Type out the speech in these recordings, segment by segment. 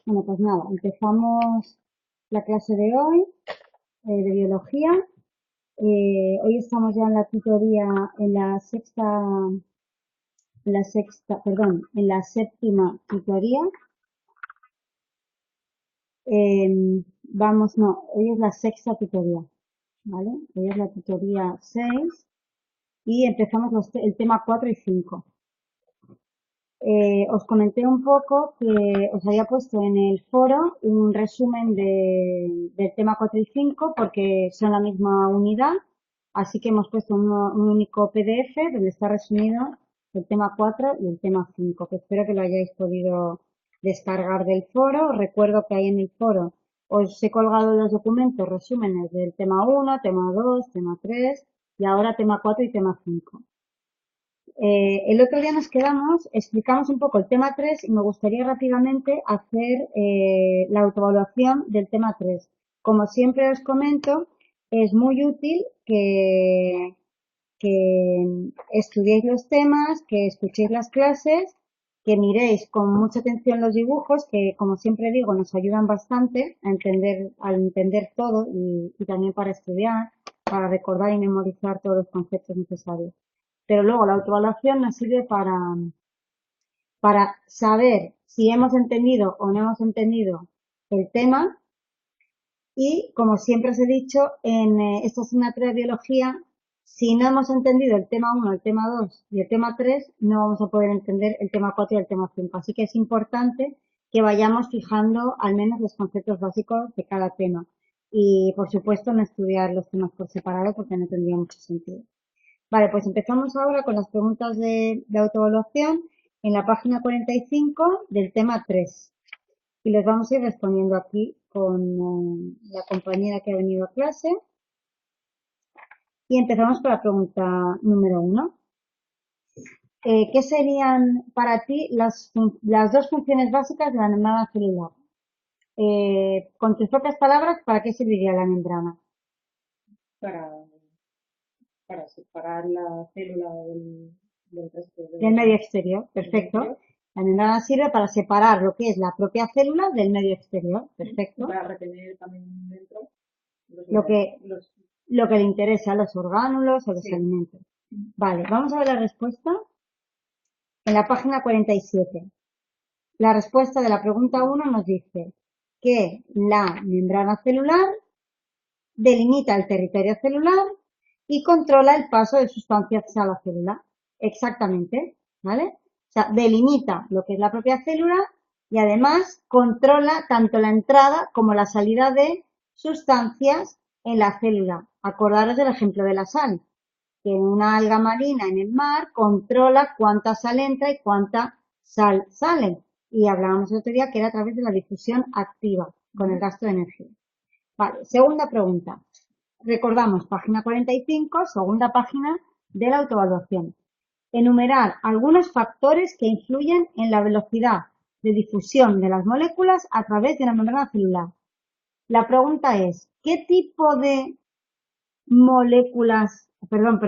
Bueno, pues nada, empezamos la clase de hoy de biología. Hoy estamos ya en la tutoría en la séptima tutoría. Hoy es la sexta tutoría, ¿vale? Hoy es la tutoría 6 y empezamos el tema 4 y 5. Os comenté un poco que os había puesto en el foro un resumen del tema 4 y 5 porque son la misma unidad, así que hemos puesto un único PDF donde está resumido el tema 4 y el tema 5, que espero que lo hayáis podido descargar del foro. Os recuerdo que ahí en el foro os he colgado los documentos, resúmenes del tema 1, tema 2, tema 3 y ahora tema 4 y tema 5. El otro día nos quedamos, explicamos un poco el tema 3 y me gustaría rápidamente hacer la autoevaluación del tema 3. Como siempre os comento, es muy útil que estudiéis los temas, que escuchéis las clases, que miréis con mucha atención los dibujos, que como siempre digo, nos ayudan bastante a entender todo y también para estudiar, para recordar y memorizar todos los conceptos necesarios. Pero luego la autoevaluación nos sirve para saber si hemos entendido o no hemos entendido el tema y, como siempre os he dicho, en esta asignatura de biología, si no hemos entendido el tema 1, el tema 2 y el tema 3, no vamos a poder entender el tema 4 y el tema 5. Así que es importante que vayamos fijando al menos los conceptos básicos de cada tema. Y, por supuesto, no estudiar los temas por separado porque no tendría mucho sentido. Vale, pues empezamos ahora con las preguntas de autoevaluación en la página 45 del tema 3. Y les vamos a ir respondiendo aquí con la compañera que ha venido a clase. Y empezamos con la pregunta número 1. ¿Qué serían para ti las dos funciones básicas de la membrana celular? Con tus propias palabras, ¿para qué serviría la membrana? para, para separar la célula del resto Del medio del exterior, perfecto. interior La membrana sirve para separar lo que es la propia célula del medio exterior, y perfecto. para retener también dentro los Lo minerales. que, lo que le interesa, los orgánulos o los Sí. alimentos. Vale, vamos a ver la respuesta en la página 47. La respuesta de la pregunta 1 nos dice que la membrana celular delimita el territorio celular y controla el paso de sustancias a la célula. Exactamente, ¿vale? O sea, delimita lo que es la propia célula y además controla tanto la entrada como la salida de sustancias en la célula. Acordaros del ejemplo de la sal, que una alga marina en el mar controla cuánta sal entra y cuánta sal sale. Y hablábamos el otro día que era a través de la difusión activa, con el gasto de energía. Vale, segunda pregunta. Recordamos, página 45, segunda página de la autoevaluación. Enumerar algunos factores que influyen en la velocidad de difusión de las moléculas a través de la membrana celular. La pregunta es, ¿qué tipo de moléculas, perdón,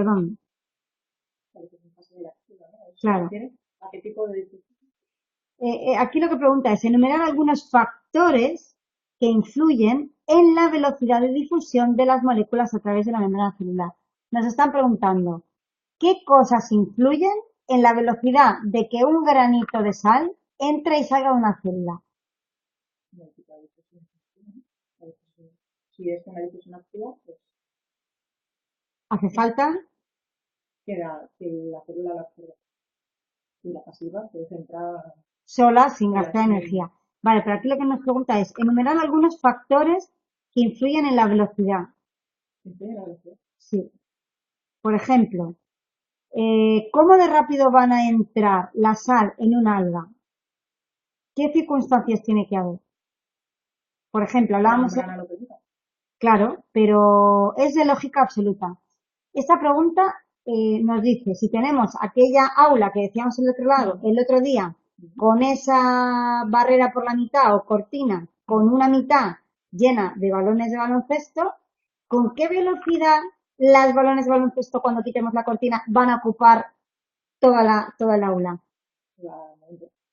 claro, ¿A qué tipo de aquí lo que pregunta es enumerar algunos factores que influyen en la velocidad de difusión de las moléculas a través de la membrana celular. Nos están preguntando, ¿qué cosas influyen en la velocidad de que un granito de sal entre y salga de una célula? tipo de difusión? Si es una difusión activa, pues ¿Hace falta? que la célula la absorba. Y la pasiva, pues entra Sola, sin sola, gastar sin energía. Vale, pero aquí lo que nos pregunta es enumerar algunos factores que influyen en la velocidad. la velocidad. Sí. Por ejemplo, ¿cómo de rápido van a entrar la sal en un alga? ¿Qué circunstancias tiene que haber? Por ejemplo, La hablábamos, membrana lo permite. claro, pero es de lógica absoluta. Esta pregunta nos dice, si tenemos aquella aula que decíamos el otro día, con esa barrera por la mitad o cortina, con una mitad llena de balones de baloncesto, ¿con qué velocidad las balones de baloncesto cuando quitemos la cortina van a ocupar toda el aula? La,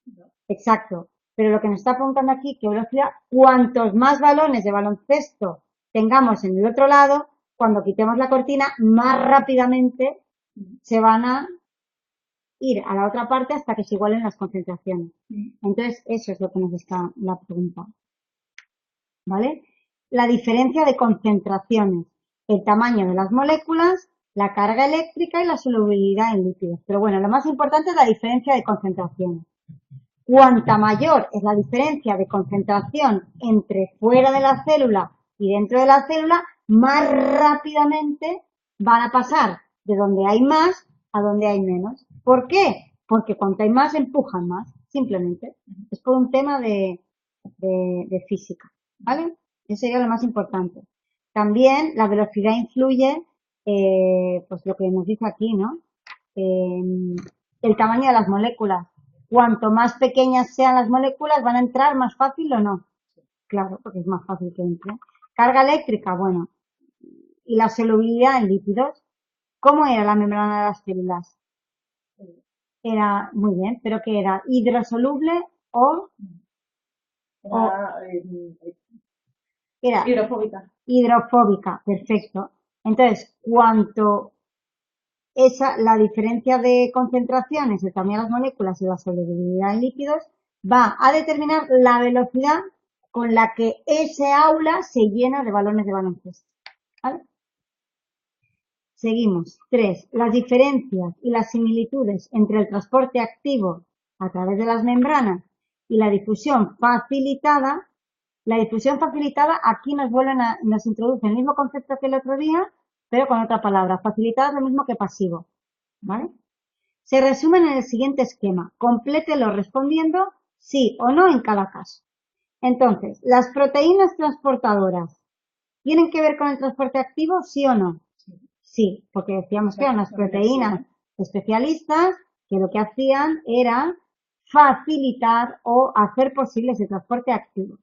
¿no? Exacto. Pero lo que nos está preguntando aquí, ¿qué velocidad? Cuantos más balones de baloncesto tengamos en el otro lado, cuando quitemos la cortina, más rápidamente se van a ir a la otra parte hasta que se igualen las concentraciones. Entonces, eso es lo que nos está la pregunta. ¿Vale? La diferencia de concentraciones, el tamaño de las moléculas, la carga eléctrica y la solubilidad en líquidos. Pero bueno, lo más importante es la diferencia de concentraciones. Cuanta mayor es la diferencia de concentración entre fuera de la célula y dentro de la célula, más rápidamente van a pasar de donde hay más a donde hay menos. ¿Por qué? Porque cuanto hay más, empujan más, simplemente. Es por un tema de física, ¿vale? Eso sería lo más importante. También la velocidad influye, pues lo que nos dice aquí, ¿no? El tamaño de las moléculas. Cuanto más pequeñas sean las moléculas, ¿van a entrar más fácil o no? Claro, porque es más fácil que entre. Carga eléctrica, bueno. Y la solubilidad en líquidos. ¿Cómo era la membrana de las células? Era, muy bien, pero ¿qué era? ¿Hidrosoluble o era Hidrofóbica. hidrofóbica? Perfecto. Entonces, cuanto la diferencia de concentraciones, el tamaño de las moléculas y la solubilidad en líquidos va a determinar la velocidad con la que ese aula se llena de balones de baloncesto. ¿Vale? Seguimos. 3. Las diferencias y las similitudes entre el transporte activo a través de las membranas y la difusión facilitada. La difusión facilitada aquí nos introduce el mismo concepto que el otro día, pero con otra palabra. Facilitada es lo mismo que pasivo. ¿Vale? Se resumen en el siguiente esquema. Complételo respondiendo sí o no en cada caso. Entonces, ¿las proteínas transportadoras tienen que ver con el transporte activo, sí o no? Sí, porque decíamos que eran las proteínas especialistas que lo que hacían era facilitar o hacer posible ese transporte activo.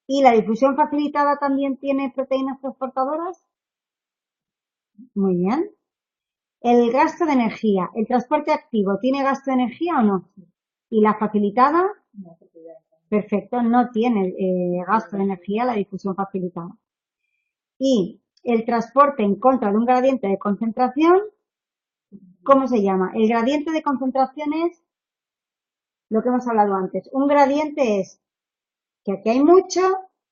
¿Y la difusión facilitada también tiene proteínas transportadoras? Muy bien. El gasto de energía. ¿El transporte activo tiene gasto de energía o no? ¿Y la facilitada? Perfecto, no tiene gasto de energía la difusión facilitada. Y el transporte en contra de un gradiente de concentración, ¿cómo se llama? El gradiente de concentración es lo que hemos hablado antes. Un gradiente es que aquí hay mucho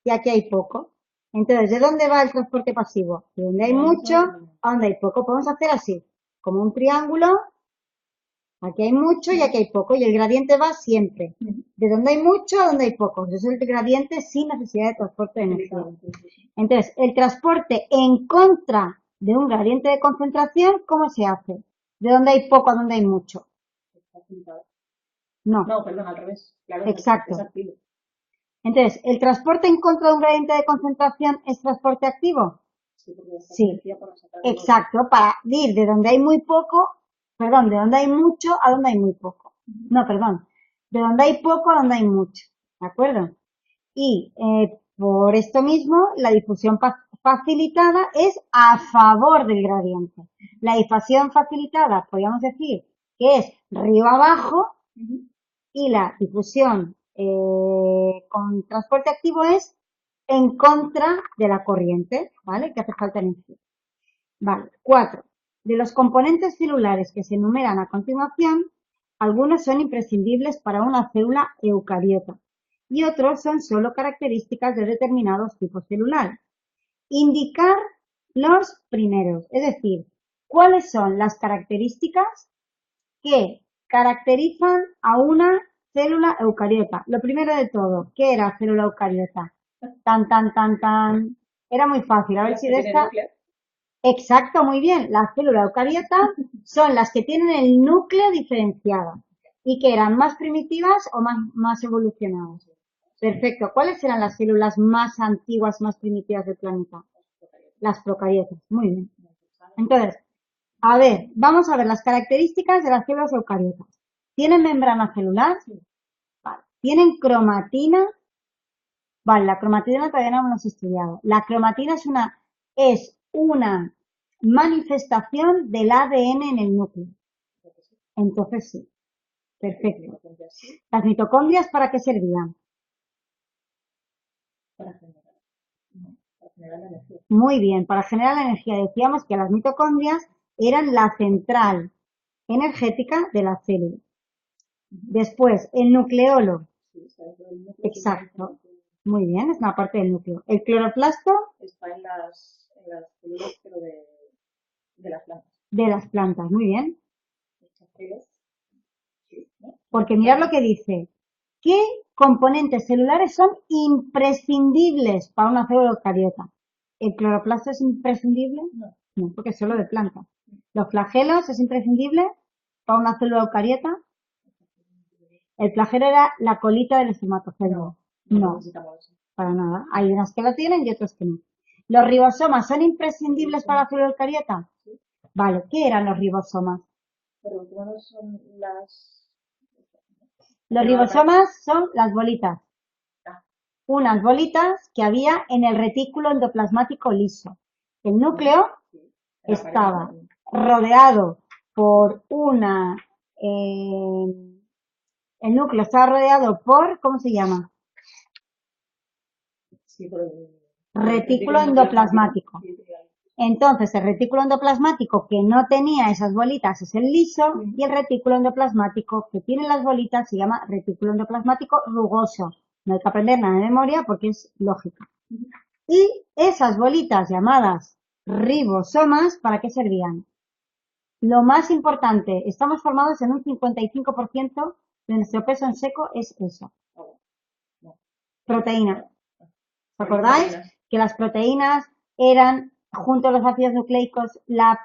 y aquí hay poco. Entonces, ¿de dónde va el transporte pasivo? De donde hay mucho a donde hay poco. Podemos hacer así, como un triángulo. Aquí hay mucho y aquí hay poco. Y el gradiente va siempre. De donde hay mucho a donde hay poco. Eso es el gradiente sin necesidad de transporte de energía. Entonces, el transporte en contra de un gradiente de concentración, ¿cómo se hace? De donde hay poco a donde hay mucho. No. No, perdón, al revés. Claro, exacto. Es activo. Entonces, ¿el transporte en contra de un gradiente de concentración es transporte activo? Sí. Exacto, para ir de donde hay muy poco, perdón, de donde hay mucho a donde hay muy poco. No, perdón, de donde hay poco a donde hay mucho. ¿De acuerdo? Y por esto mismo, la difusión facilitada es a favor del gradiente. La difusión facilitada, podríamos decir, que es río abajo, y la difusión con transporte activo es en contra de la corriente, ¿vale? Que hace falta energía. Vale, 4. De los componentes celulares que se enumeran a continuación, algunos son imprescindibles para una célula eucariota y otros son solo características de determinados tipos celulares. Indicar los primeros, es decir, cuáles son las características que caracterizan a una célula eucariota. Lo primero de todo, ¿qué era célula eucariota? Tan. Era muy fácil. A ver si de esta... Exacto, muy bien. Las células eucariota son las que tienen el núcleo diferenciado y que eran más primitivas o más evolucionadas. Perfecto. ¿Cuáles eran las células más antiguas, más primitivas del planeta? Las procariotas. Muy bien. Entonces, a ver, vamos a ver las características de las células eucariotas. ¿Tienen membrana celular? Vale. ¿Tienen cromatina? Vale, la cromatina todavía no hemos estudiado. La cromatina es una manifestación del ADN en el núcleo. Entonces sí. Perfecto. mitocondrias sí, ¿Las mitocondrias para qué servían? para generar, no, para generar la energía. Muy bien, para generar la energía. Decíamos que las mitocondrias eran la central energética de la célula. Después, el nucleolo. Sí, ¿sabes? El núcleo es una Exacto. diferente. Muy bien, es una parte del núcleo. El cloroplasto Está en las células, pero de las plantas. de las plantas. Muy bien. Los chapeles, sí, ¿no? Porque mirad lo que dice. ¿Qué componentes celulares son imprescindibles para una célula eucariota? ¿El cloroplasto es imprescindible? No. No, porque es solo de planta. ¿Los flagelos es imprescindible para una célula eucariota? El flagelo era la colita del espermatozoide. No, necesitamos eso. para nada. Hay unas que lo tienen y otras que no. ¿Los ribosomas son imprescindibles para la célula eucariota? Sí. Vale, ¿qué eran los ribosomas? Pero ¿cuáles son las...? Los ribosomas son las bolitas. Unas bolitas que había en el retículo endoplasmático liso. El núcleo estaba rodeado por una... el núcleo estaba rodeado por... ¿Cómo se llama? Sí, por el Retículo endoplasmático. Entonces, el retículo endoplasmático que no tenía esas bolitas es el liso y el retículo endoplasmático que tiene las bolitas se llama retículo endoplasmático rugoso. No hay que aprender nada de memoria porque es lógica. Y esas bolitas llamadas ribosomas, ¿para qué servían? Lo más importante, estamos formados en un 55% de nuestro peso en seco es eso. Proteína. ¿Os acordáis? Que las proteínas eran, junto a los ácidos nucleicos, la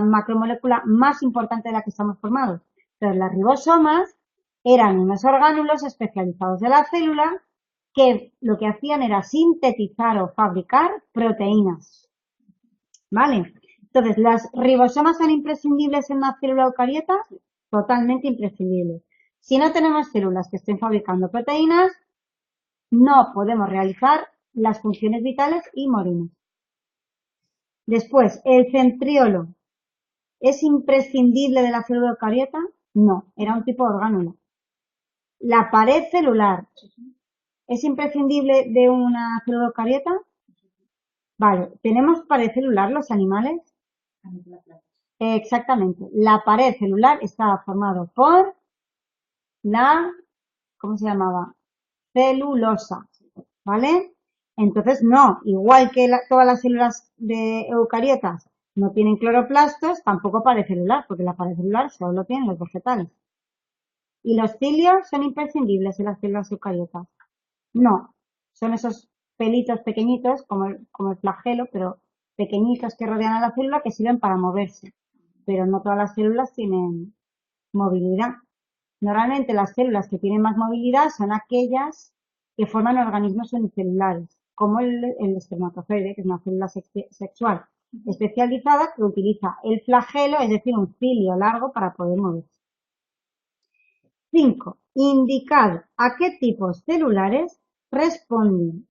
macromolécula más importante de la que estamos formados. Entonces, las ribosomas eran unos orgánulos especializados de la célula que lo que hacían era sintetizar o fabricar proteínas. ¿Vale? Entonces, ¿las ribosomas son imprescindibles en una célula eucariota? Totalmente imprescindibles. Si no tenemos células que estén fabricando proteínas, no podemos realizar las funciones vitales y morimos. Después, el centriolo. ¿Es imprescindible de la célula eucariota? No, era un tipo de orgánulo. La pared celular. ¿Es imprescindible de una célula eucariota? Vale, ¿tenemos pared celular los animales? Exactamente. La pared celular estaba formada por la, ¿cómo se llamaba? Celulosa, ¿vale? Entonces, no, igual que todas las células de eucariotas no tienen cloroplastos, tampoco pared celular, porque la pared celular solo lo tienen los vegetales. ¿Y los cilios son imprescindibles en las células eucariotas? No, son esos pelitos pequeñitos, como el flagelo, pero pequeñitos que rodean a la célula que sirven para moverse. Pero no todas las células tienen movilidad. Normalmente las células que tienen más movilidad son aquellas que forman organismos unicelulares, como el espermatozoide, que es una célula sexual especializada que utiliza el flagelo, es decir, un cilio largo para poder moverse. 5. Indicar a qué tipos celulares corresponden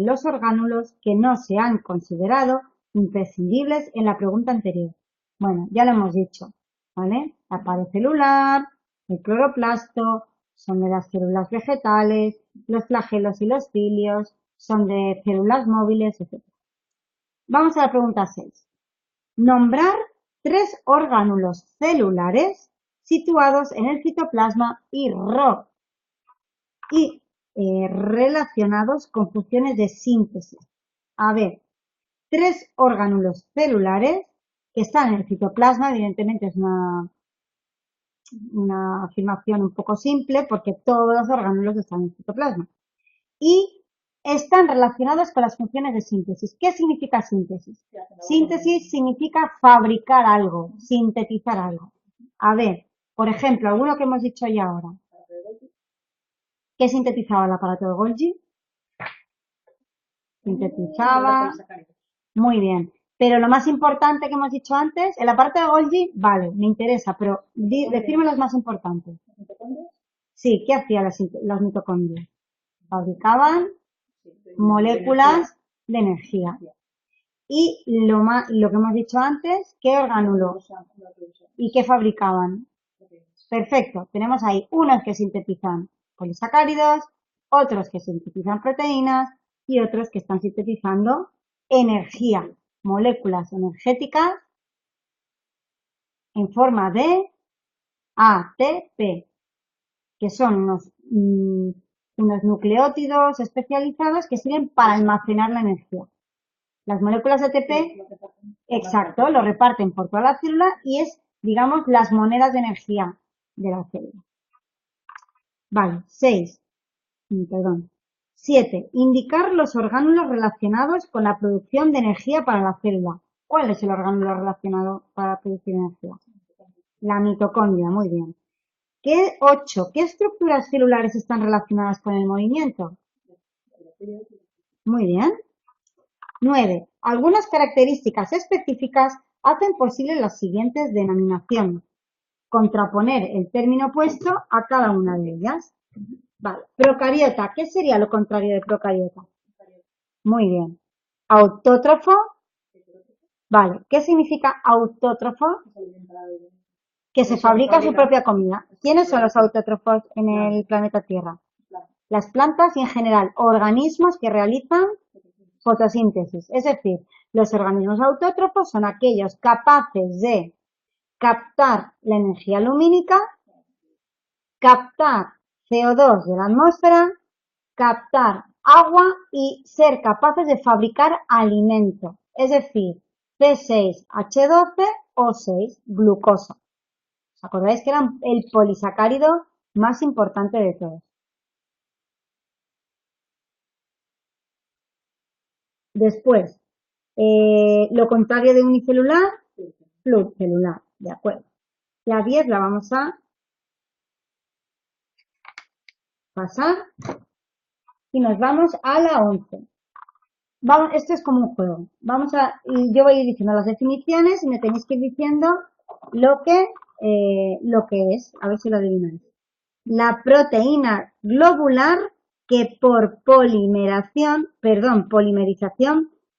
los orgánulos que no se han considerado imprescindibles en la pregunta anterior. Bueno, ya lo hemos dicho, ¿vale? La pared celular, el cloroplasto, son de las células vegetales, los flagelos y los cilios, son de células móviles, etc. Vamos a la pregunta 6. Nombrar 3 orgánulos celulares situados en el citoplasma y relacionados con funciones de síntesis. A ver, 3 orgánulos celulares que están en el citoplasma, evidentemente es una afirmación un poco simple porque todos los orgánulos están en el citoplasma. Y están relacionados con las funciones de síntesis. ¿Qué significa síntesis? Síntesis significa fabricar algo, sintetizar algo. A ver, por ejemplo, alguno que hemos dicho ya ahora. ¿Qué sintetizaba el aparato de Golgi? Sintetizaba. Muy bien. Pero lo más importante que hemos dicho antes, el aparato de Golgi, vale, me interesa, pero decirme los más importantes. Sí, ¿qué hacían las mitocondrias? Fabricaban moléculas de energía. Y lo que hemos dicho antes, ¿qué orgánulo? ¿Y qué fabricaban? Perfecto. Tenemos ahí unos que sintetizan polisacáridos, otros que sintetizan proteínas y otros que están sintetizando energía, moléculas energéticas en forma de ATP, que son unos nucleótidos especializados que sirven para almacenar la energía. Las moléculas ATP, exacto, lo reparten por toda la célula y es, digamos, las monedas de energía de la célula. Vale, 7. Indicar los orgánulos relacionados con la producción de energía para la célula. ¿Cuál es el orgánulo relacionado para producir energía? La mitocondria, muy bien. 8. ¿Qué estructuras celulares están relacionadas con el movimiento? Muy bien. 9. Algunas características específicas hacen posible las siguientes denominaciones. Contraponer el término opuesto a cada una de ellas. Vale. Procariota. ¿Qué sería lo contrario de procariota? Muy bien. Autótrofo. Vale. ¿Qué significa autótrofo? Que se fabrica su propia comida. ¿Quiénes son los autótrofos en el planeta Tierra? Las plantas y en general organismos que realizan fotosíntesis. Es decir, los organismos autótrofos son aquellos capaces de captar la energía lumínica, captar CO2 de la atmósfera, captar agua y ser capaces de fabricar alimento. Es decir, C6H12O6, glucosa. ¿Os acordáis que era el polisacárido más importante de todos? Después, lo contrario de unicelular, pluricelular, de acuerdo. La 10 la vamos a pasar y nos vamos a la 11. Vamos, esto es como un juego. Yo voy a ir diciendo las definiciones y me tenéis que ir diciendo lo que es, a ver si lo adivináis. La proteína globular que por polimerización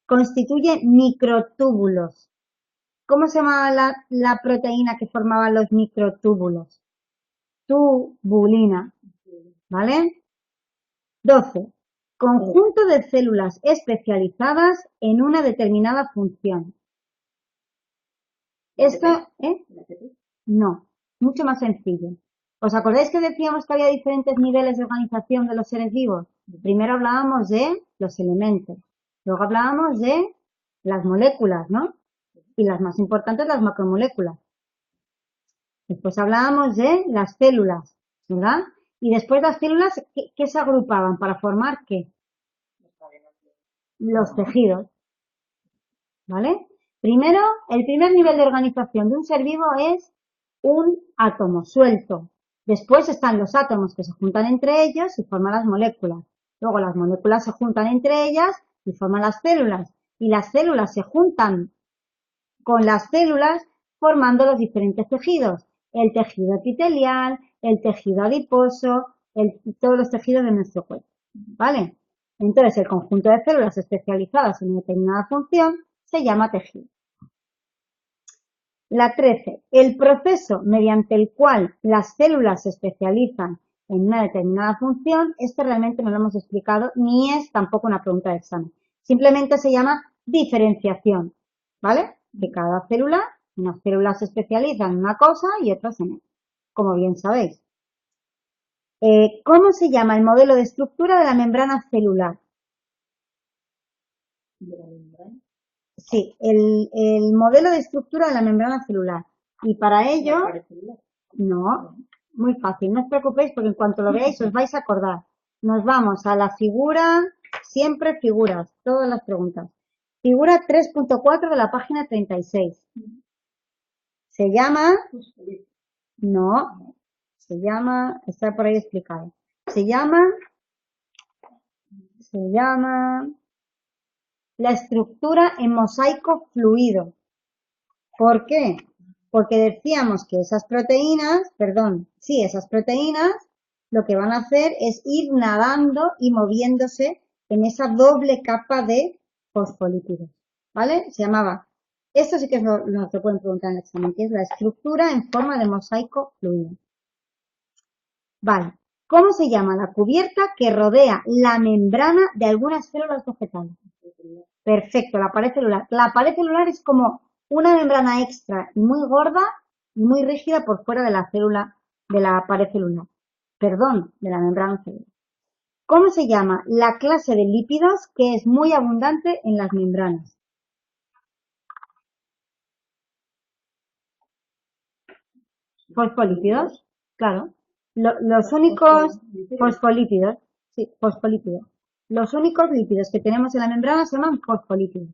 constituye microtúbulos. ¿Cómo se llamaba la proteína que formaba los microtúbulos? Tubulina, ¿vale? 12. Conjunto de células especializadas en una determinada función. Esto, no, mucho más sencillo. ¿Os acordáis que decíamos que había diferentes niveles de organización de los seres vivos? Primero hablábamos de los elementos, luego hablábamos de las moléculas, ¿no? Y las más importantes, las macromoléculas. Después hablábamos de las células, ¿verdad? Y después las células, ¿qué se agrupaban para formar qué? Los tejidos, ¿vale? Primero, el primer nivel de organización de un ser vivo es un átomo suelto. Después están los átomos que se juntan entre ellos y forman las moléculas. Luego las moléculas se juntan entre ellas y forman las células. Y las células se juntan con las células formando los diferentes tejidos. El tejido epitelial, el tejido adiposo, todos los tejidos de nuestro cuerpo. ¿Vale? Entonces el conjunto de células especializadas en una determinada función se llama tejido. La 13. El proceso mediante el cual las células se especializan en una determinada función, esto realmente no lo hemos explicado, ni es tampoco una pregunta de examen. Simplemente se llama diferenciación, ¿vale? De cada célula, unas células se especializan en una cosa y otras en otra, como bien sabéis. ¿Cómo se llama el modelo de estructura de la membrana celular? Sí, el modelo de estructura de la membrana celular. Y para ello, no, muy fácil, no os preocupéis porque en cuanto lo veáis os vais a acordar. Nos vamos a la figura, siempre figuras, todas las preguntas. Figura 3.4 de la página 36. Se llama, no, se llama, está por ahí explicado. Se llama la estructura en mosaico fluido. ¿Por qué? Porque decíamos que esas proteínas lo que van a hacer es ir nadando y moviéndose en esa doble capa de fosfolípidos, ¿vale? Se llamaba, esto sí que lo pueden preguntar en el examen, que es la estructura en forma de mosaico fluido. Vale. ¿Cómo se llama la cubierta que rodea la membrana de algunas células vegetales? Perfecto, la pared celular. La pared celular es como una membrana extra y muy gorda y muy rígida por fuera de la célula, de la pared celular. Perdón, de la membrana celular. ¿Cómo se llama la clase de lípidos que es muy abundante en las membranas? Fosfolípidos, claro. Los únicos fosfolípidos, sí, fosfolípidos. Los únicos lípidos que tenemos en la membrana se llaman fosfolípidos.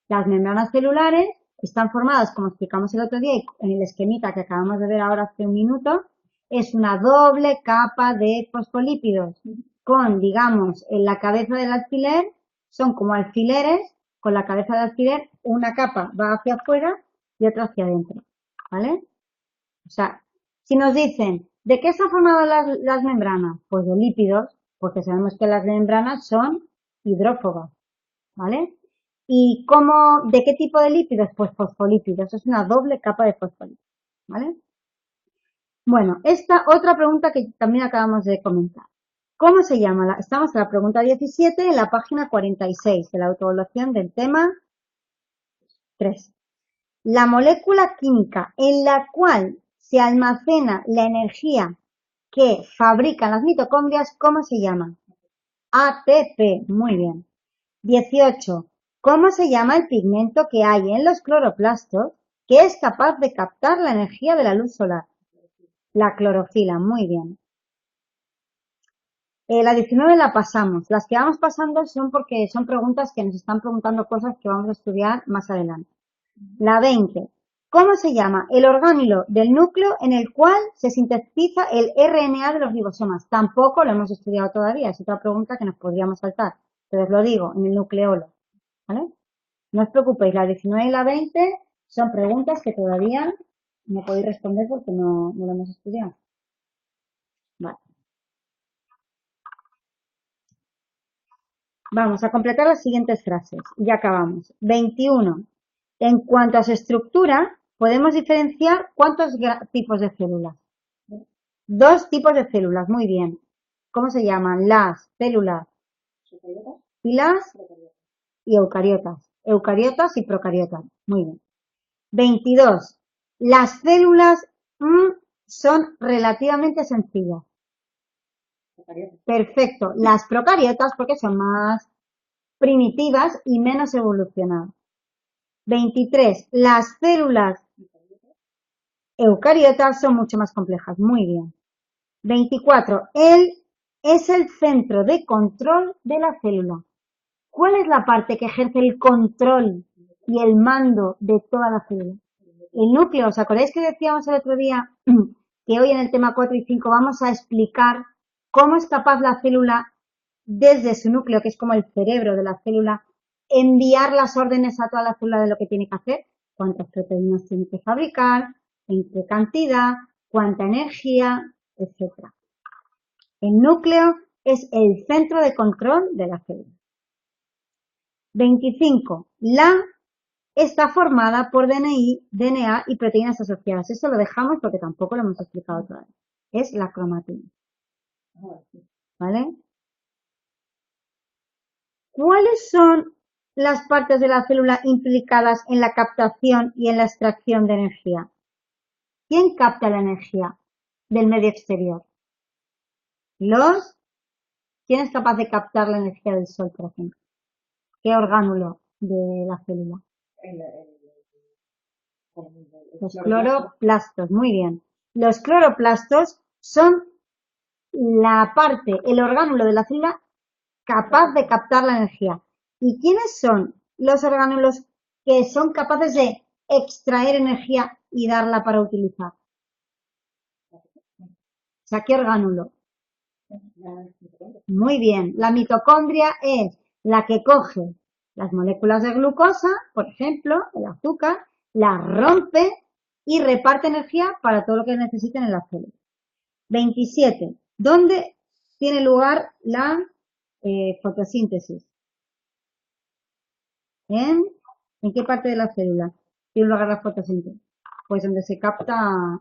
Las membranas celulares están formadas, como explicamos el otro día, en el esquemita que acabamos de ver ahora hace un minuto, es una doble capa de fosfolípidos con, digamos, en la cabeza del alfiler, son como alfileres, con la cabeza del alfiler, una capa va hacia afuera y otra hacia adentro, ¿vale? O sea, si nos dicen, ¿de qué están formadas las membranas? Pues de lípidos, porque sabemos que las membranas son hidrófobas, ¿vale? ¿Y de qué tipo de lípidos? Pues fosfolípidos, es una doble capa de fosfolípidos, ¿vale? Bueno, esta otra pregunta que también acabamos de comentar. ¿Cómo se llama? Estamos en la pregunta 17, en la página 46 de la autoevaluación del tema 3. La molécula química en la cual se almacena la energía que fabrican las mitocondrias, ¿cómo se llama? ATP, muy bien. 18. ¿Cómo se llama el pigmento que hay en los cloroplastos que es capaz de captar la energía de la luz solar? La clorofila, muy bien. La 19 la pasamos. Las que vamos pasando son porque son preguntas que nos están preguntando cosas que vamos a estudiar más adelante. La 20. ¿Cómo se llama el orgánulo del núcleo en el cual se sintetiza el RNA de los ribosomas? Tampoco lo hemos estudiado todavía, es otra pregunta que nos podríamos saltar. Pero os lo digo, en el nucleolo, ¿vale? No os preocupéis, la 19 y la 20 son preguntas que todavía no podéis responder porque no lo hemos estudiado. Vale. Vamos a completar las siguientes frases y ya acabamos. 21. En cuanto a su estructura, podemos diferenciar ¿cuántos tipos de células? Dos tipos de células, muy bien. ¿Cómo se llaman? Las células y eucariotas. Eucariotas y procariotas. Muy bien. 22. Las células son relativamente sencillas. Perfecto. Las procariotas porque son más primitivas y menos evolucionadas. 23. Las células eucariotas son mucho más complejas. Muy bien. 24. Él es el centro de control de la célula. ¿Cuál es la parte que ejerce el control y el mando de toda la célula? El núcleo. ¿Os acordáis que decíamos el otro día que hoy en el tema 4 y 5 vamos a explicar cómo es capaz la célula desde su núcleo, que es como el cerebro de la célula, enviar las órdenes a toda la célula de lo que tiene que hacer? ¿Cuántas proteínas tiene que fabricar? ¿En qué cantidad? ¿Cuánta energía? Etcétera. El núcleo es el centro de control de la célula. 25. La está formada por DNA y proteínas asociadas. Esto lo dejamos porque tampoco lo hemos explicado todavía. Es la cromatina. ¿Vale? ¿Cuáles son las partes de la célula implicadas en la captación y en la extracción de energía? ¿Quién capta la energía del medio exterior? ¿Quién es capaz de captar la energía del sol, por ejemplo? ¿Qué orgánulo de la célula? Los cloroplastos, muy bien. Los cloroplastos son la parte, el orgánulo de la célula capaz de captar la energía. ¿Y quiénes son los orgánulos que son capaces de extraer energía y darla para utilizar? O sea, ¿qué orgánulo? Muy bien. La mitocondria es la que coge las moléculas de glucosa, por ejemplo, el azúcar, las rompe y reparte energía para todo lo que necesiten en la célula. 27. ¿Dónde tiene lugar la fotosíntesis? ¿En qué parte de la célula tiene lugar la fotosíntesis? Pues donde se capta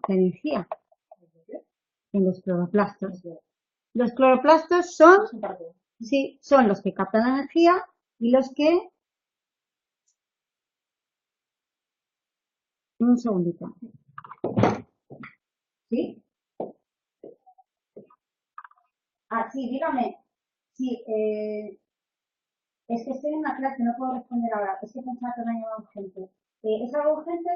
la energía. En los cloroplastos. Los cloroplastos son, Es un par de- sí, son los que captan la energía y los que... Un segundito. ¿Sí? Ah, sí, dígame. Sí, es que estoy en una clase, no puedo responder ahora. Es que pensaba que me ha llamado urgente. ¿Es algo urgente?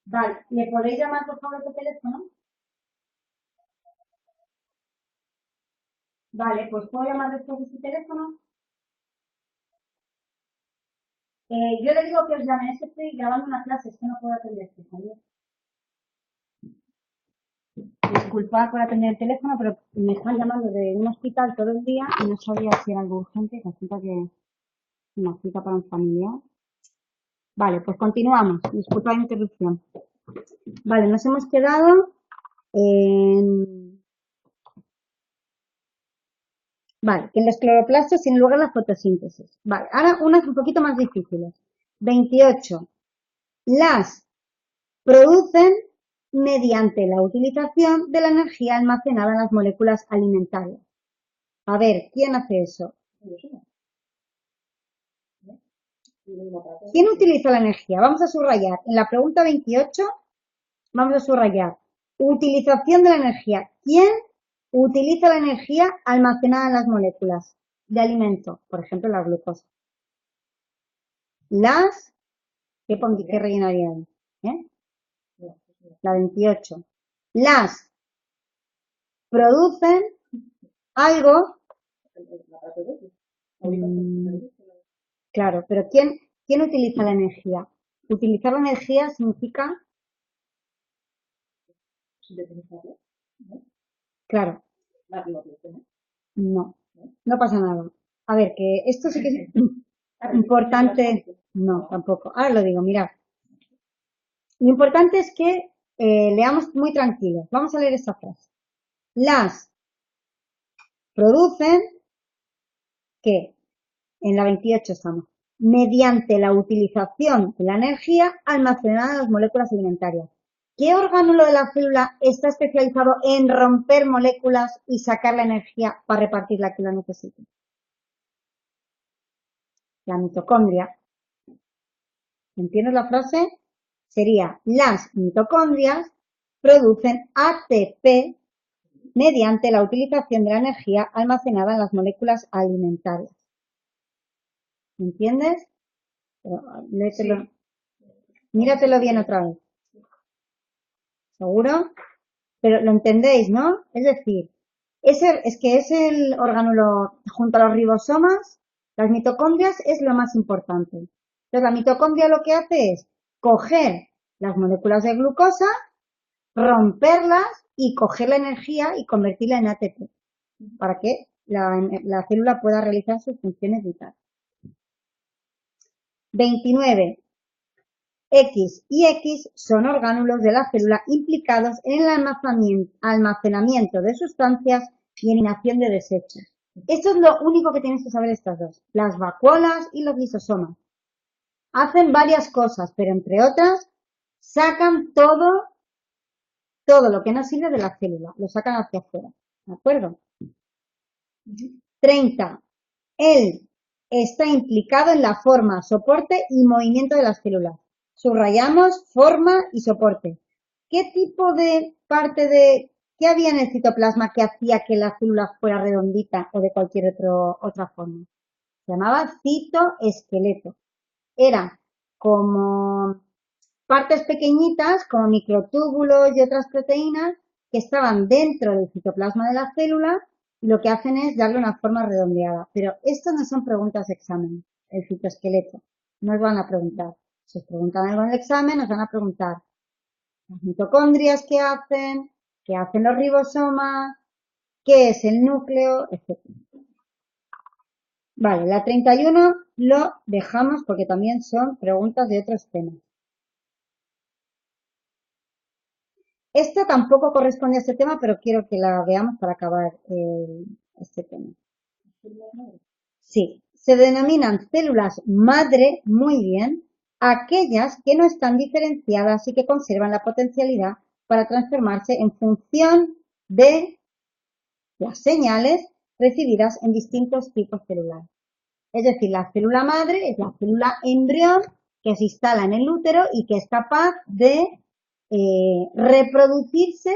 Vale, ¿le podéis llamar por favor por teléfono? Vale, pues puedo llamar después de su teléfono. Yo le digo que os llame, es que estoy grabando una clase, es que no puedo atender este ¿sabes? Disculpad por atender el teléfono, pero me están llamando de un hospital todo el día y no sabía si era algo urgente, resulta que es una cita para un familiar. Vale, pues continuamos. Disculpad la interrupción. Vale, nos hemos quedado en... Vale, que en los cloroplastos tiene lugar la fotosíntesis. Vale, ahora unas un poquito más difíciles. 28. Las producen mediante la utilización de la energía almacenada en las moléculas alimentarias. A ver, ¿quién hace eso? ¿Quién utiliza la energía? Vamos a subrayar. En la pregunta 28 vamos a subrayar. Utilización de la energía. ¿Quién utiliza la energía almacenada en las moléculas de alimento? Por ejemplo, la glucosa. Las, ¿qué rellenaría ahí? ¿Eh? La 28. Las producen algo. Claro, pero ¿quién utiliza la energía? Utilizar la energía significa, Sintetizarlo, ¿no? claro, La biología, no, no pasa nada. A ver, que esto sí que es importante. No, tampoco. Ahora lo digo, mirad. Lo importante es que leamos muy tranquilos. Vamos a leer esta frase. Las producen, ¿qué? En la 28 estamos. Mediante la utilización de la energía almacenada en las moléculas alimentarias. ¿Qué orgánulo de la célula está especializado en romper moléculas y sacar la energía para repartirla a quien la necesite? La mitocondria. ¿Entiendes la frase? Sería, las mitocondrias producen ATP mediante la utilización de la energía almacenada en las moléculas alimentarias. ¿Entiendes? Léetelo. Míratelo bien otra vez. ¿Seguro? Pero lo entendéis, ¿no? Es decir, es que es el orgánulo junto a los ribosomas, las mitocondrias es lo más importante. Entonces la mitocondria lo que hace es coger las moléculas de glucosa, romperlas y coger la energía y convertirla en ATP para que la célula pueda realizar sus funciones vitales. 29. X y X son orgánulos de la célula implicados en el almacenamiento de sustancias y eliminación de desechos. Esto es lo único que tienes que saber estas dos, las vacuolas y los lisosomas. Hacen varias cosas, pero entre otras, sacan todo lo que no sirve de la célula, lo sacan hacia afuera. ¿De acuerdo? 30. Él está implicado en la forma, soporte y movimiento de las células. Subrayamos forma y soporte. ¿Qué tipo de qué había en el citoplasma que hacía que la célula fuera redondita o de cualquier otra forma? Se llamaba citoesqueleto. Era como partes pequeñitas, como microtúbulos y otras proteínas que estaban dentro del citoplasma de la célula y lo que hacen es darle una forma redondeada. Pero esto no son preguntas de examen, el citoesqueleto. No os van a preguntar. Si os preguntan algo en el examen, os van a preguntar las mitocondrias qué hacen los ribosomas, qué es el núcleo, etc. Vale, la 31 lo dejamos porque también son preguntas de otros temas. Esta tampoco corresponde a este tema, pero quiero que la veamos para acabar este tema. Sí, se denominan células madre, muy bien, aquellas que no están diferenciadas y que conservan la potencialidad para transformarse en función de las señales recibidas en distintos tipos celulares. Es decir, la célula madre es la célula embrión que se instala en el útero y que es capaz de reproducirse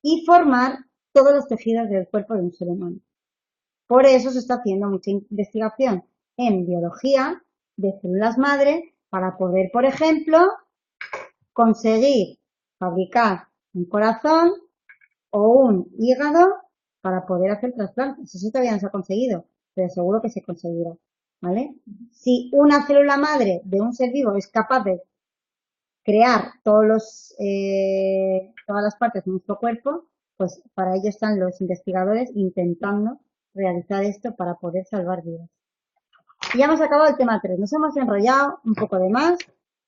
y formar todos los tejidos del cuerpo de un ser humano. Por eso se está haciendo mucha investigación en biología de células madre para poder, por ejemplo, conseguir fabricar un corazón o un hígado para poder hacer trasplantes. Eso todavía no se ha conseguido, pero seguro que se conseguirá, ¿vale? Si una célula madre de un ser vivo es capaz de crear todas las partes de nuestro cuerpo, pues para ello están los investigadores intentando realizar esto para poder salvar vidas. Y ya hemos acabado el tema 3. Nos hemos enrollado un poco de más,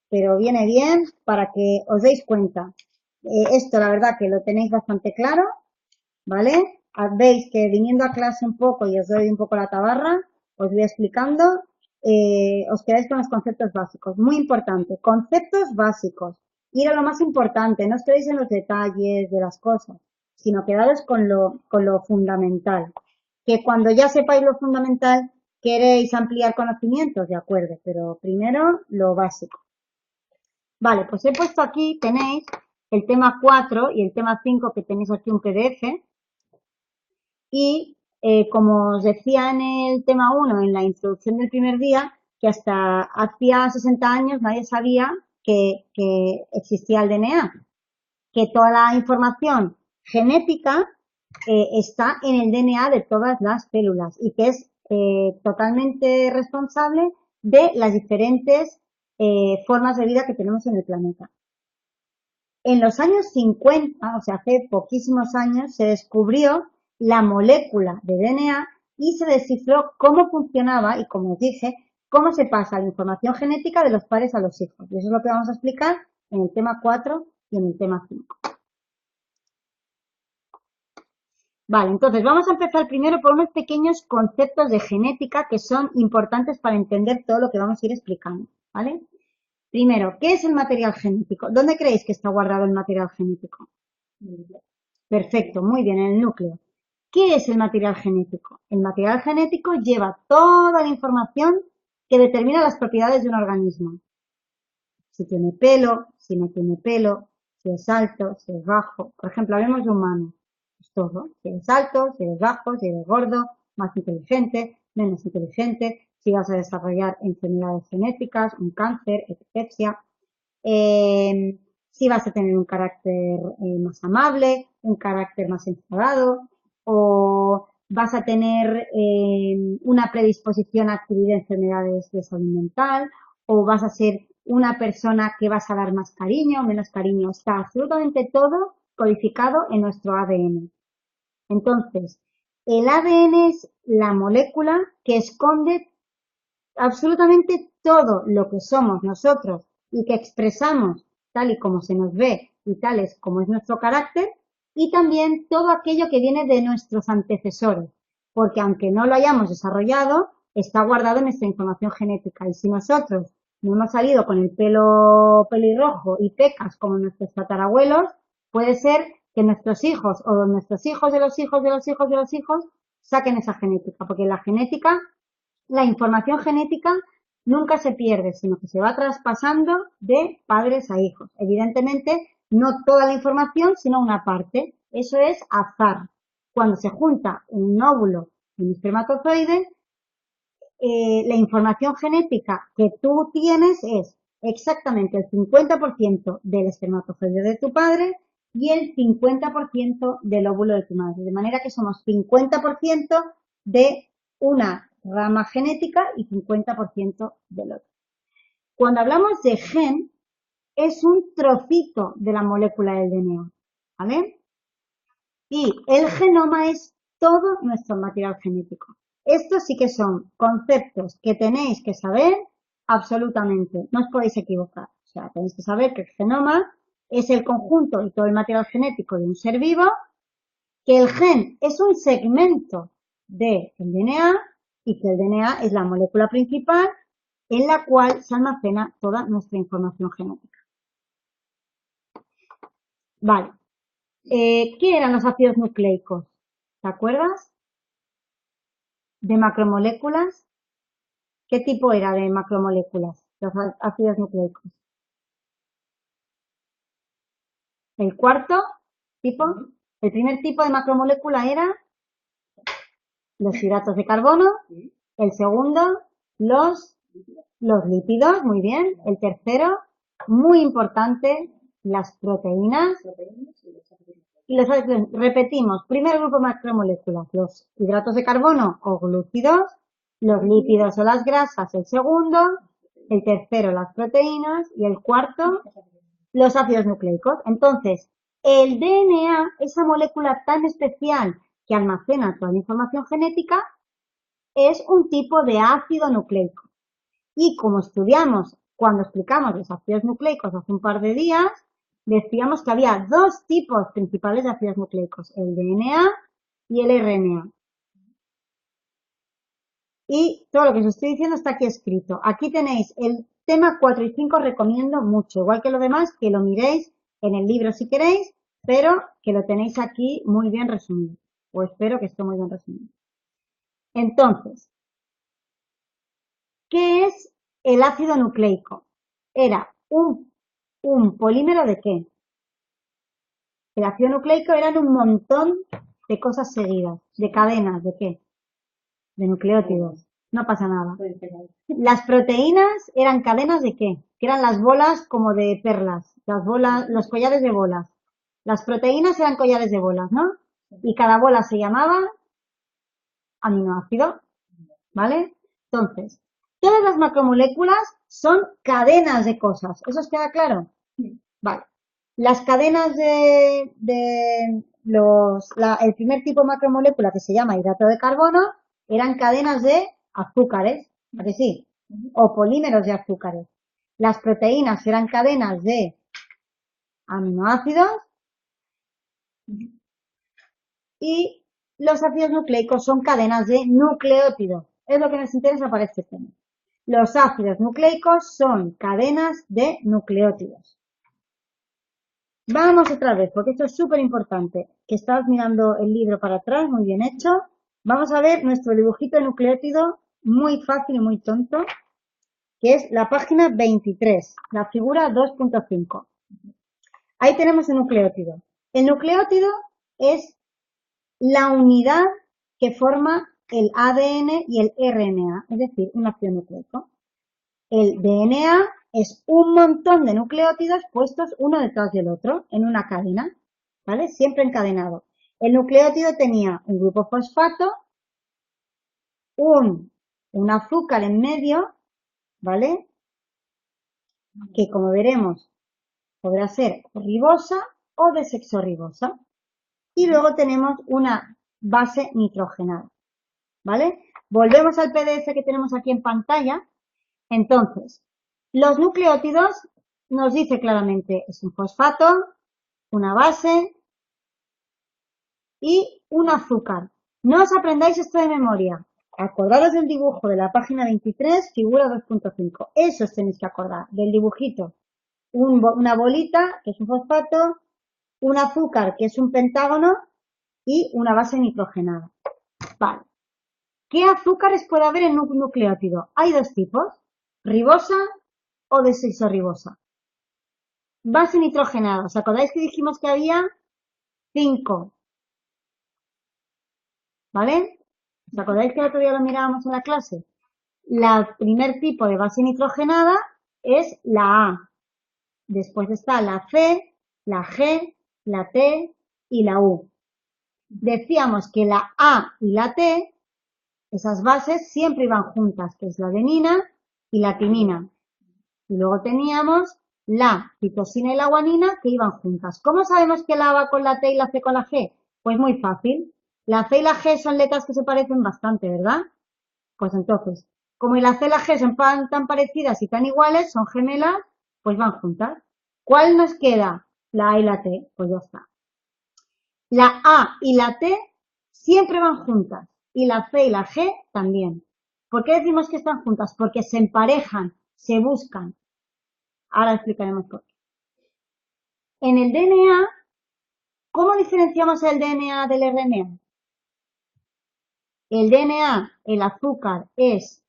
pero viene bien para que os deis cuenta. Esto la verdad que lo tenéis bastante claro, ¿vale? Veis que viniendo a clase un poco y os doy un poco la tabarra, os voy explicando, os quedáis con los conceptos básicos. Muy importante, conceptos básicos. Ir a lo más importante, no os quedéis en los detalles de las cosas, sino quedaros con lo fundamental. Que cuando ya sepáis lo fundamental, queréis ampliar conocimientos, de acuerdo, pero primero lo básico. Vale, pues he puesto aquí, tenéis el tema 4 y el tema 5 que tenéis aquí un PDF. Y como os decía en el tema 1, en la introducción del primer día, que hasta hacía 60 años nadie sabía que existía el DNA, que toda la información genética está en el DNA de todas las células y que es totalmente responsable de las diferentes formas de vida que tenemos en el planeta. En los años 50, o sea, hace poquísimos años, se descubrió la molécula de DNA y se descifró cómo funcionaba y, como os dije, cómo se pasa la información genética de los padres a los hijos. Y eso es lo que vamos a explicar en el tema 4 y en el tema 5. Vale, entonces vamos a empezar primero por unos pequeños conceptos de genética que son importantes para entender todo lo que vamos a ir explicando, ¿vale? Primero, ¿qué es el material genético? ¿Dónde creéis que está guardado el material genético? Perfecto, muy bien, en el núcleo. ¿Qué es el material genético? El material genético lleva toda la información que determina las propiedades de un organismo. Si tiene pelo, si no tiene pelo, si es alto, si es bajo. Por ejemplo, hablemos de humano. Es todo. Si eres alto, si eres bajo, si eres gordo, más inteligente, menos inteligente, si vas a desarrollar enfermedades genéticas, un cáncer, epilepsia. Si vas a tener un carácter más amable, un carácter más enfadado, o vas a tener una predisposición a adquirir enfermedades de salud mental, o vas a ser una persona que vas a dar más cariño, menos cariño. Está absolutamente todo codificado en nuestro ADN. Entonces, el ADN es la molécula que esconde absolutamente todo lo que somos nosotros y que expresamos tal y como se nos ve y tal es como es nuestro carácter, y también todo aquello que viene de nuestros antecesores, porque aunque no lo hayamos desarrollado, está guardado en nuestra información genética. Y si nosotros no hemos salido con el pelo pelirrojo y pecas como nuestros tatarabuelos, puede ser que nuestros hijos o nuestros hijos de los hijos de los hijos de los hijos saquen esa genética, porque la genética, la información genética nunca se pierde, sino que se va traspasando de padres a hijos. Evidentemente, no toda la información, sino una parte. Eso es azar. Cuando se junta un óvulo y un espermatozoide, la información genética que tú tienes es exactamente el 50% del espermatozoide de tu padre y el 50% del óvulo de tu madre. De manera que somos 50% de una rama genética y 50% del otro. Cuando hablamos de gen, es un trocito de la molécula del DNA, ¿vale? Y el genoma es todo nuestro material genético. Estos sí que son conceptos que tenéis que saber absolutamente, no os podéis equivocar. O sea, tenéis que saber que el genoma es el conjunto y todo el material genético de un ser vivo, que el gen es un segmento del DNA y que el DNA es la molécula principal en la cual se almacena toda nuestra información genética. Vale. ¿Qué eran los ácidos nucleicos? ¿Te acuerdas? De macromoléculas. ¿Qué tipo era de macromoléculas? Los ácidos nucleicos. El cuarto tipo, el primer tipo de macromolécula era los hidratos de carbono. El segundo, los lípidos, muy bien. El tercero, muy importante, las proteínas. Y los ácidos, repetimos, primer grupo de macromoléculas, los hidratos de carbono o glúcidos, los lípidos o las grasas, el segundo, el tercero, las proteínas y el cuarto, los ácidos nucleicos. Entonces, el DNA, esa molécula tan especial que almacena toda la información genética, es un tipo de ácido nucleico. Y como estudiamos cuando explicamos los ácidos nucleicos hace un par de días, decíamos que había dos tipos principales de ácidos nucleicos, el DNA y el RNA. Y todo lo que os estoy diciendo está aquí escrito. Aquí tenéis el tema 4 y 5, recomiendo mucho, igual que lo demás, que lo miréis en el libro si queréis, pero que lo tenéis aquí muy bien resumido. O espero que esté muy bien resumido. Entonces, ¿qué es el ácido nucleico? Era un polímero ¿de qué? El ácido nucleico eran un montón de cosas seguidas, de cadenas, ¿de qué? De nucleótidos. No pasa nada. Las proteínas eran cadenas ¿de qué? Que eran las bolas como de perlas, las bolas, los collares de bolas. Las proteínas eran collares de bolas, ¿no? Y cada bola se llamaba aminoácido, ¿vale? Entonces, todas las macromoléculas son cadenas de cosas. ¿Eso os queda claro? Vale. Las cadenas el primer tipo de macromolécula que se llama hidrato de carbono eran cadenas de azúcares, ¿a que sí? O polímeros de azúcares. Las proteínas eran cadenas de aminoácidos y los ácidos nucleicos son cadenas de nucleótidos. Es lo que nos interesa para este tema. Los ácidos nucleicos son cadenas de nucleótidos. Vamos otra vez, porque esto es súper importante, que estás mirando el libro para atrás, muy bien hecho. Vamos a ver nuestro dibujito de nucleótido, muy fácil y muy tonto, que es la página 23, la figura 2.5. Ahí tenemos el nucleótido. El nucleótido es la unidad que forma el ADN y el RNA, es decir, un ácido nucleico. El DNA es un montón de nucleótidos puestos uno detrás del otro en una cadena, ¿vale? Siempre encadenado. El nucleótido tenía un grupo fosfato, un azúcar en medio, ¿vale? Que como veremos podrá ser ribosa o desexorribosa. Y luego tenemos una base nitrogenada, ¿vale? Volvemos al PDF que tenemos aquí en pantalla. Entonces, los nucleótidos nos dice claramente, es un fosfato, una base y un azúcar. No os aprendáis esto de memoria. Acordaros del dibujo de la página 23, figura 2.5. Eso os tenéis que acordar, del dibujito. Una bolita, que es un fosfato, un azúcar, que es un pentágono, y una base nitrogenada. Vale. ¿Qué azúcares puede haber en un nucleótido? Hay dos tipos, ribosa o desoxirribosa. Base nitrogenada. ¿Os acordáis que dijimos que había 5? ¿Vale? ¿Os acordáis que el otro día lo mirábamos en la clase? El primer tipo de base nitrogenada es la A. Después está la C, la G, la T y la U. Decíamos que la A y la T, esas bases siempre iban juntas, que es la adenina y la timina. Y luego teníamos la citosina y la guanina que iban juntas. ¿Cómo sabemos que la A va con la T y la C con la G? Pues muy fácil. La C y la G son letras que se parecen bastante, ¿verdad? Pues entonces, como la C y la G son tan parecidas y tan iguales, son gemelas, pues van juntas. ¿Cuál nos queda? La A y la T. Pues ya está. La A y la T siempre van juntas. Y la C y la G también. ¿Por qué decimos que están juntas? Porque se emparejan, se buscan. Ahora explicaremos por qué. En el DNA ¿Cómo diferenciamos el DNA del RNA? El DNA, el azúcar, es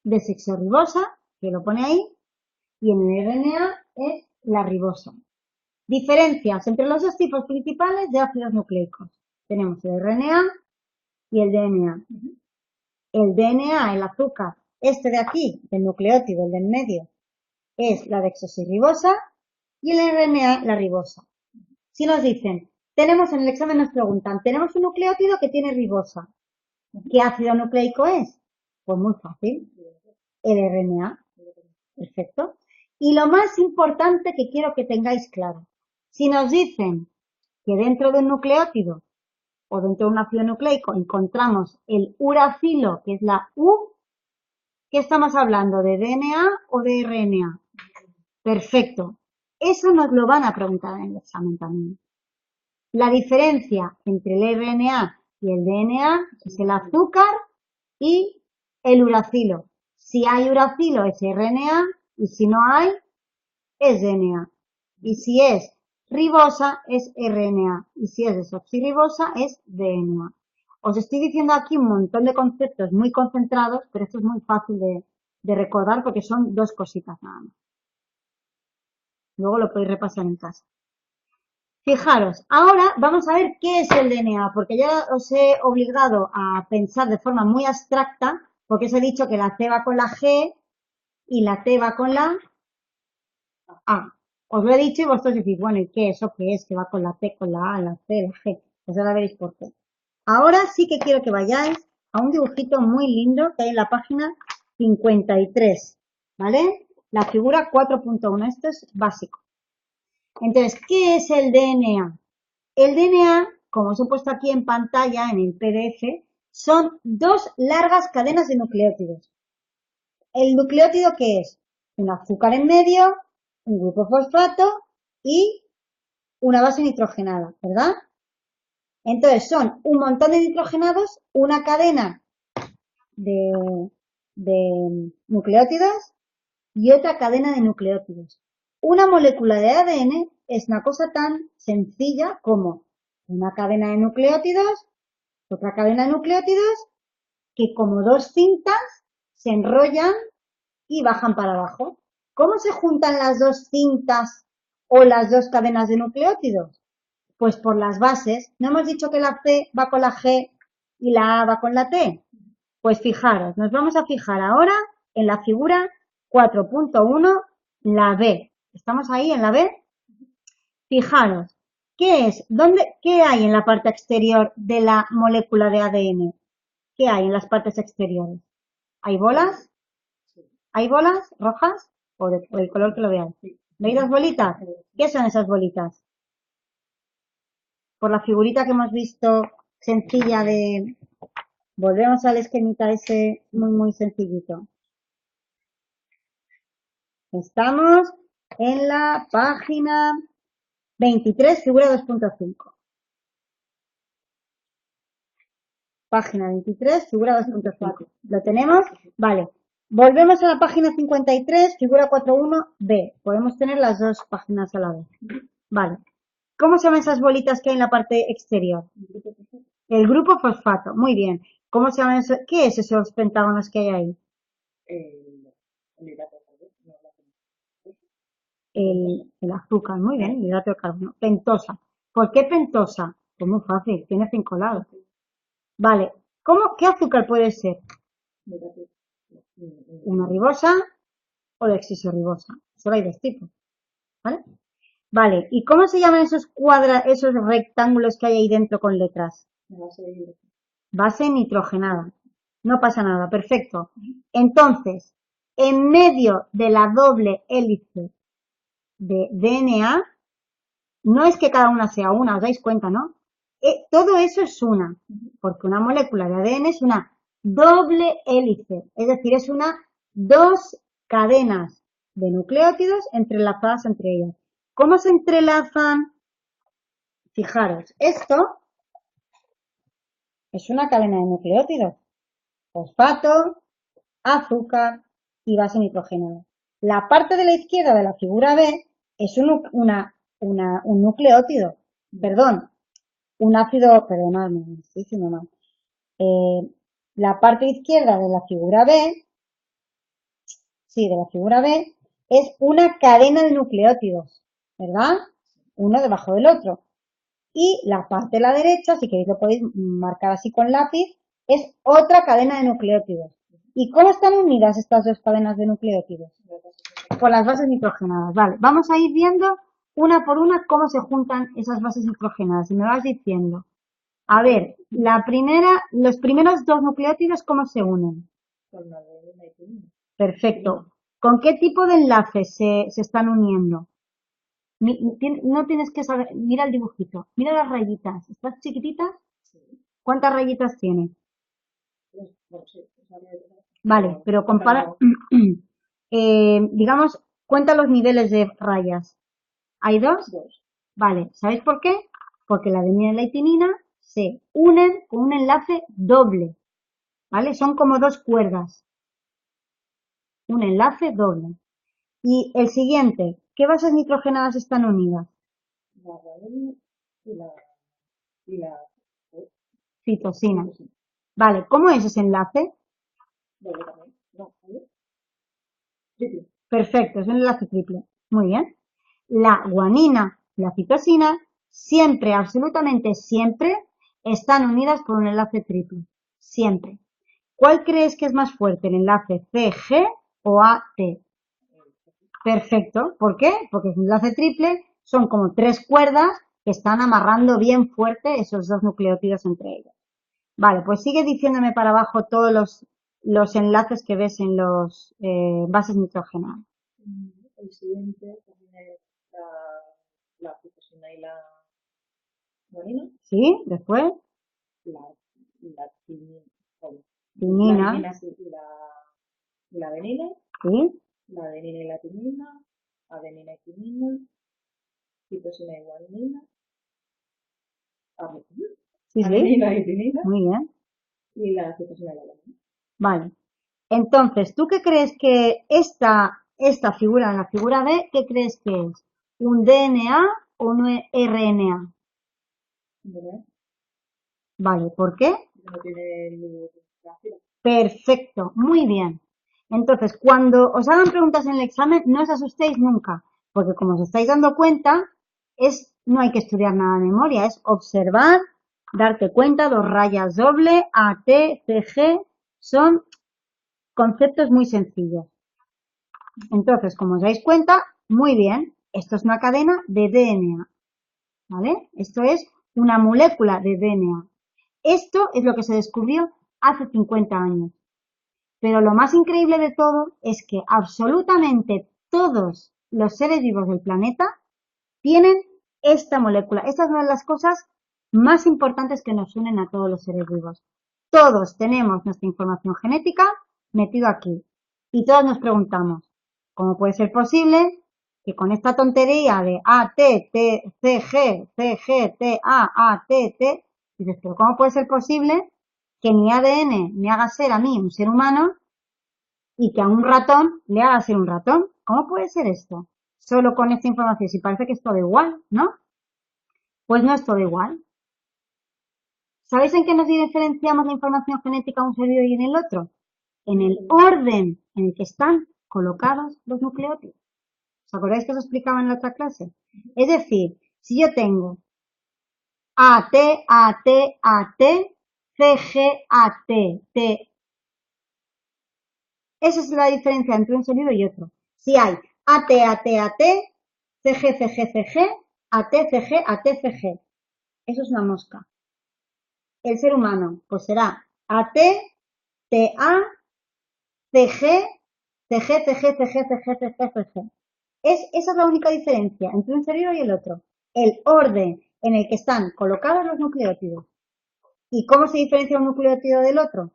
desoxirribosa, que lo pone ahí, y en el RNA es la ribosa. Diferencias entre los dos tipos principales de ácidos nucleicos. Tenemos el RNA y el DNA. El DNA, el azúcar, este de aquí, el nucleótido, el del medio, es la desoxirribosa y el RNA la ribosa. Si nos dicen, tenemos en el examen nos preguntan, tenemos un nucleótido que tiene ribosa. ¿Qué ácido nucleico es? Pues muy fácil, el RNA. Perfecto. Y lo más importante que quiero que tengáis claro, si nos dicen que dentro de un nucleótido o dentro de un ácido nucleico encontramos el uracilo, que es la U, ¿qué estamos hablando? ¿De DNA o de RNA? Perfecto. Eso nos lo van a preguntar en el examen también. La diferencia entre el RNA y el DNA es el azúcar y el uracilo. Si hay uracilo es RNA y si no hay es DNA. Y si es ribosa es RNA y si es desoxirribosa es DNA. Os estoy diciendo aquí un montón de conceptos muy concentrados, pero esto es muy fácil de recordar porque son dos cositas nada más. Luego lo podéis repasar en casa. Fijaros, ahora vamos a ver qué es el DNA, porque ya os he obligado a pensar de forma muy abstracta, porque os he dicho que la C va con la G y la T va con la A. Os lo he dicho y vosotros decís, bueno, ¿y qué? ¿Eso qué es? Que va con la T, con la A, la C, la G. Pues ahora veréis por qué. Ahora sí que quiero que vayáis a un dibujito muy lindo que hay en la página 53, ¿vale? La figura 4.1, esto es básico. Entonces, ¿qué es el DNA? El DNA, como os he puesto aquí en pantalla, en el PDF, son dos largas cadenas de nucleótidos. ¿El nucleótido qué es? Un azúcar en medio, un grupo fosfato y una base nitrogenada, ¿verdad? Entonces son un montón de nitrogenados, una cadena de nucleótidos y otra cadena de nucleótidos. Una molécula de ADN es una cosa tan sencilla como una cadena de nucleótidos, otra cadena de nucleótidos, que como dos cintas se enrollan y bajan para abajo. ¿Cómo se juntan las dos cintas o las dos cadenas de nucleótidos? Pues por las bases. ¿No hemos dicho que la C va con la G y la A va con la T? Pues fijaros, nos vamos a fijar ahora en la figura 4.1, la B. ¿Estamos ahí en la B? Fijaros, ¿qué hay en la parte exterior de la molécula de ADN? ¿Qué hay en las partes exteriores? ¿Hay bolas? ¿Hay bolas rojas? O el color que lo veáis. ¿Veis las bolitas? ¿Qué son esas bolitas? Por la figurita que hemos visto sencilla de... Volvemos al esquemita ese muy sencillito. Estamos en la página 23, figura 2.5. Página 23, figura 2.5. ¿Lo tenemos? Vale. Volvemos a la página 53, figura 4.1b. Podemos tener las dos páginas a la vez. Vale. ¿Cómo se llaman esas bolitas que hay en la parte exterior? El grupo fosfato. Muy bien. ¿Cómo se llaman eso? ¿Qué es esos pentágonos que hay ahí? El azúcar. Muy bien. El hidrato de carbono. Pentosa. ¿Por qué pentosa? Pues muy fácil. Tiene 5 lados. Vale. ¿Qué azúcar puede ser? Una ribosa o desoxirribosa. Solo hay dos tipos. ¿Vale? Vale. ¿Y cómo se llaman esos rectángulos que hay ahí dentro con letras? Base nitrogenada. No pasa nada. Perfecto. Entonces, en medio de la doble hélice de DNA, no es que cada una sea una, os dais cuenta, ¿no? Todo eso es una, porque una molécula de ADN es una doble hélice, es decir, es dos cadenas de nucleótidos entrelazadas entre ellas. ¿Cómo se entrelazan? Fijaros, esto es una cadena de nucleótidos, fosfato, azúcar y base nitrogenada. La parte de la izquierda de la figura B es un nucleótido, perdón, un ácido, perdonadme, me estoy diciendo mal. La parte izquierda de la figura B, sí, de la figura B, es una cadena de nucleótidos, ¿verdad? Uno debajo del otro. Y la parte de la derecha, si queréis lo podéis marcar así con lápiz, es otra cadena de nucleótidos. ¿Y cómo están unidas estas dos cadenas de nucleótidos? Por las bases nitrogenadas. Vale, vamos a ir viendo una por una cómo se juntan esas bases nitrogenadas. Y me vas diciendo, a ver, los primeros dos nucleótidos, ¿cómo se unen? Con la adenina y timina. Perfecto. ¿Con qué tipo de enlace se están uniendo? No tienes que saber, mira el dibujito, mira las rayitas, ¿estás chiquititas? Sí. ¿Cuántas rayitas tiene? Bueno, sí, Vale, pero compara, digamos, cuenta los niveles de rayas. ¿Hay dos? Dos. Vale, ¿sabéis por qué? Porque la adenina y la timina se unen con un enlace doble, ¿vale? Son como dos cuerdas. Un enlace doble. Y el siguiente, ¿qué bases nitrogenadas están unidas? La adenina y la Citosina. Vale, ¿cómo es ese enlace? doble también. No, ¿vale? Triple. Perfecto, es un enlace triple. Muy bien. La guanina y la citosina siempre, absolutamente siempre, están unidas por un enlace triple. Siempre. ¿Cuál crees que es más fuerte, el enlace CG o AT? Perfecto. ¿Por qué? Porque es un enlace triple, son como tres cuerdas que están amarrando bien fuerte esos dos nucleótidos entre ellos. Vale, pues sigue diciéndome para abajo todos los enlaces que ves en los bases nitrogenadas. El siguiente también es la citosina y la guanina. ¿Sí? Después, La timina. timina, La timina sí, y la adenina. ¿sí? La adenina y la timina. Adenina y timina. Citosina y guanina. Sí, sí, Adenina y timina. muy bien. Y la citosina y la guanina. Vale. Entonces, ¿tú qué crees que esta figura, la figura B, qué crees que es? ¿Un DNA o un RNA? ¿Verdad? Vale, ¿por qué? No tiene luz ácida. Perfecto, muy bien. Entonces, cuando os hagan preguntas en el examen, no os asustéis nunca, porque como os estáis dando cuenta, no hay que estudiar nada de memoria, es observar, darte cuenta, dos rayas doble, AT, CG, son conceptos muy sencillos. Entonces, como os dais cuenta, muy bien, esto es una cadena de DNA, ¿vale? Esto es una molécula de DNA. Esto es lo que se descubrió hace 50 años. Pero lo más increíble de todo es que absolutamente todos los seres vivos del planeta tienen esta molécula. Esta es una de las cosas más importantes que nos unen a todos los seres vivos. Todos tenemos nuestra información genética metida aquí. Y todos nos preguntamos, ¿cómo puede ser posible que con esta tontería de A, T, T, C, G, C, G, T, A, T, T, dices, pero ¿cómo puede ser posible que mi ADN me haga ser a mí un ser humano y que a un ratón le haga ser un ratón? ¿Cómo puede ser esto? Solo con esta información, si parece que es todo igual, ¿no? Pues no es todo igual. ¿Sabéis en qué nos diferenciamos la información genética de un ser vivo y en el otro? En el orden en el que están colocados los nucleótidos. ¿Os acordáis que os explicaba en la otra clase? Es decir, si yo tengo AT, AT, AT, CG, AT, T. Esa es la diferencia entre un ser vivo y otro. Si hay AT, AT, AT, CG, CG, CG, AT, CG, AT, CG. Eso es una mosca. El ser humano, pues será AT, TA, CG, CG, CG, CG, CG, CG, CG. Esa es la única diferencia entre un ser vivo y el otro. El orden en el que están colocados los nucleótidos. ¿Y cómo se diferencia un nucleótido del otro?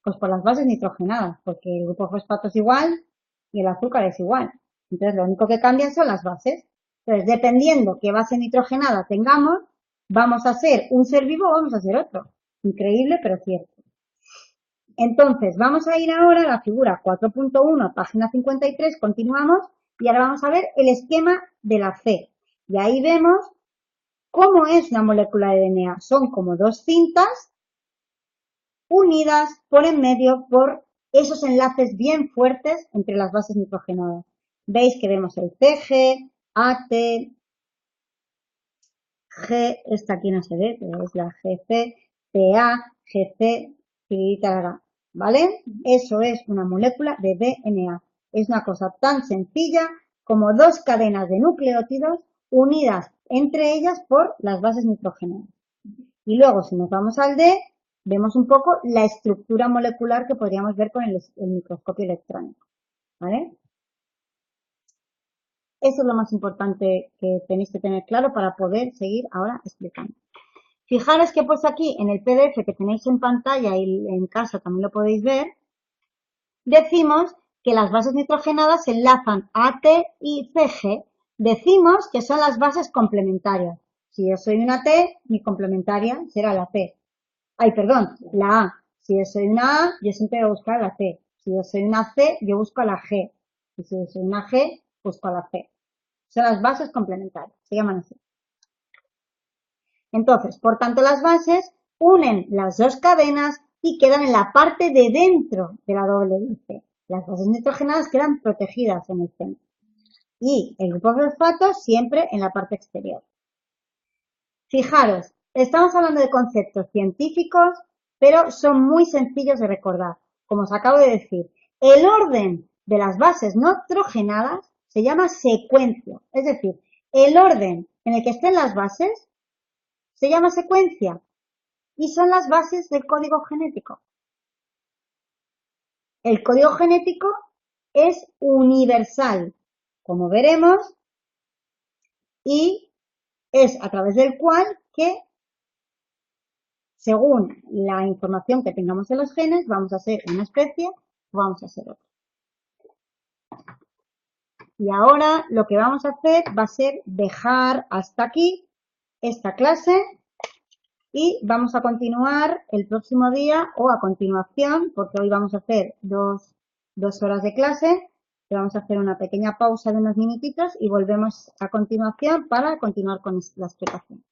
Pues por las bases nitrogenadas, porque el grupo fosfato es igual y el azúcar es igual. Entonces lo único que cambian son las bases. Entonces, dependiendo qué base nitrogenada tengamos, vamos a ser un ser vivo o vamos a ser otro. Increíble, pero cierto. Entonces, vamos a ir ahora a la figura 4.1, página 53, continuamos, Y ahora vamos a ver el esquema de la C. Y ahí vemos cómo es una molécula de DNA. Son como dos cintas unidas por en medio por esos enlaces bien fuertes entre las bases nitrogenadas. Veis que vemos el CG, AT, G, esta aquí no se ve, pero es la GC, PA, GC, ¿vale? Eso es una molécula de DNA. Es una cosa tan sencilla como dos cadenas de nucleótidos unidas entre ellas por las bases nitrogenadas. Y luego, si nos vamos al D, vemos un poco la estructura molecular que podríamos ver con el microscopio electrónico, ¿vale? Eso es lo más importante que tenéis que tener claro para poder seguir ahora explicando. Fijaros que pues aquí en el PDF que tenéis en pantalla y en casa también lo podéis ver, decimos que las bases nitrogenadas se enlazan AT y CG. Decimos que son las bases complementarias. Si yo soy una T, mi complementaria será la C. Ay, perdón, la A. Si yo soy una A, yo siempre voy a buscar la C. Si yo soy una C, yo busco a la G. Y si yo soy una G, busco a la C. Son las bases complementarias, se llaman así. Entonces, por tanto, las bases unen las dos cadenas y quedan en la parte de dentro de la doble hélice. Las bases nitrogenadas quedan protegidas en el centro. Y el grupo fosfato siempre en la parte exterior. Fijaros, estamos hablando de conceptos científicos, pero son muy sencillos de recordar. Como os acabo de decir, el orden de las bases nitrogenadas se llama secuencia. Es decir, el orden en el que estén las bases se llama secuencia y son las bases del código genético. El código genético es universal, como veremos, y es a través del cual que, según la información que tengamos de los genes, vamos a ser una especie o vamos a ser otra. Y ahora lo que vamos a hacer va a ser dejar hasta aquí esta clase y vamos a continuar el próximo día o a continuación, porque hoy vamos a hacer dos horas de clase, vamos a hacer una pequeña pausa de unos minutitos y volvemos a continuación para continuar con la explicación.